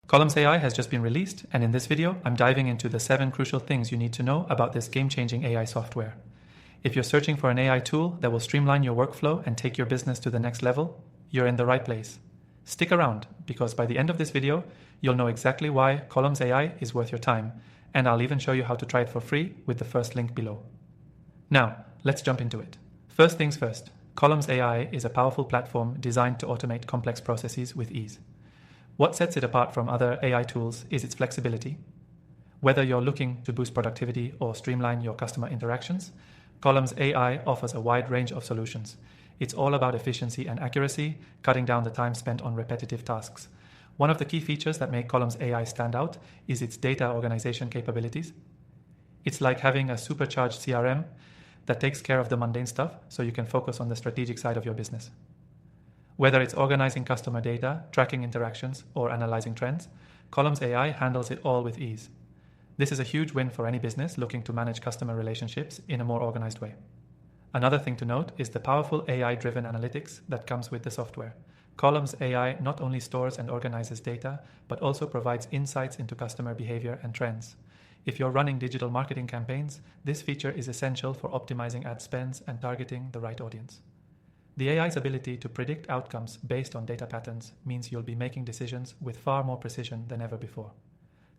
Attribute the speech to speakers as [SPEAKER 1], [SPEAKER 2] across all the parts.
[SPEAKER 1] Columns AI has just been released, and in this video, I'm diving into the 7 crucial things you need to know about this game-changing AI software. If you're searching for an AI tool that will streamline your workflow and take your business to the next level, you're in the right place. Stick around, because by the end of this video, you'll know exactly why Columns AI is worth your time, and I'll even show you how to try it for free with the first link below. Now, let's jump into it. First things first, Columns AI is a powerful platform designed to automate complex processes with ease. What sets it apart from other AI tools is its flexibility. Whether you're looking to boost productivity or streamline your customer interactions, Columns AI offers a wide range of solutions. It's all about efficiency and accuracy, cutting down the time spent on repetitive tasks. One of the key features that make Columns AI stand out is its data organization capabilities. It's like having a supercharged CRM that takes care of the mundane stuff so you can focus on the strategic side of your business. Whether it's organizing customer data, tracking interactions, or analyzing trends, Columns AI handles it all with ease. This is a huge win for any business looking to manage customer relationships in a more organized way. Another thing to note is the powerful AI-driven analytics that comes with the software. Columns AI not only stores and organizes data, but also provides insights into customer behavior and trends. If you're running digital marketing campaigns, this feature is essential for optimizing ad spends and targeting the right audience. The AI's ability to predict outcomes based on data patterns means you'll be making decisions with far more precision than ever before.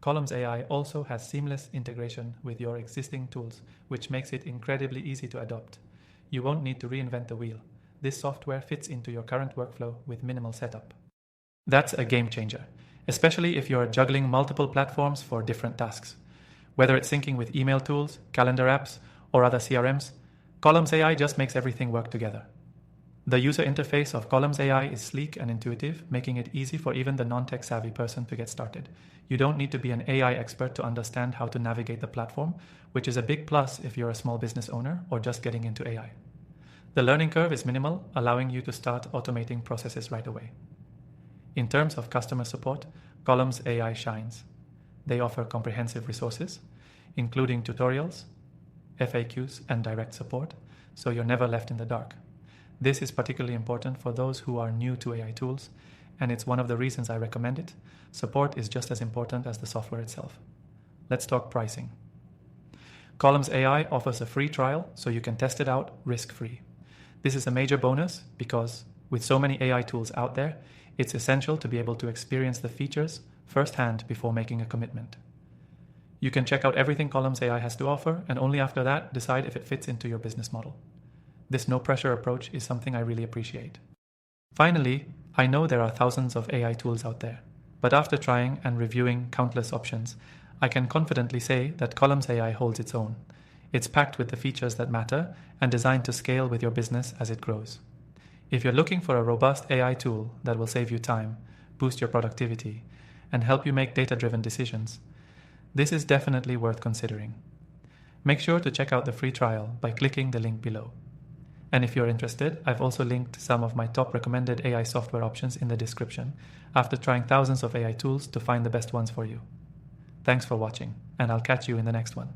[SPEAKER 1] Columns AI also has seamless integration with your existing tools, which makes it incredibly easy to adopt. You won't need to reinvent the wheel. This software fits into your current workflow with minimal setup. That's a game changer, especially if you're juggling multiple platforms for different tasks. Whether it's syncing with email tools, calendar apps, or other CRMs, Columns AI just makes everything work together. The user interface of Columns AI is sleek and intuitive, making it easy for even the non-tech savvy person to get started. You don't need to be an AI expert to understand how to navigate the platform, which is a big plus if you're a small business owner or just getting into AI. The learning curve is minimal, allowing you to start automating processes right away. In terms of customer support, Columns AI shines. They offer comprehensive resources, including tutorials, FAQs, and direct support, so you're never left in the dark. This is particularly important for those who are new to AI tools, and it's one of the reasons I recommend it. Support is just as important as the software itself. Let's talk pricing. Columns AI offers a free trial, so you can test it out risk-free. This is a major bonus because with so many AI tools out there, it's essential to be able to experience the features firsthand before making a commitment. You can check out everything Columns AI has to offer, and only after that, decide if it fits into your business model. This no-pressure approach is something I really appreciate. Finally, I know there are thousands of AI tools out there, but after trying and reviewing countless options, I can confidently say that Columns AI holds its own. It's packed with the features that matter and designed to scale with your business as it grows. If you're looking for a robust AI tool that will save you time, boost your productivity, and help you make data-driven decisions, this is definitely worth considering. Make sure to check out the free trial by clicking the link below. And if you're interested, I've also linked some of my top recommended AI software options in the description, after trying thousands of AI tools to find the best ones for you. Thanks for watching, and I'll catch you in the next one.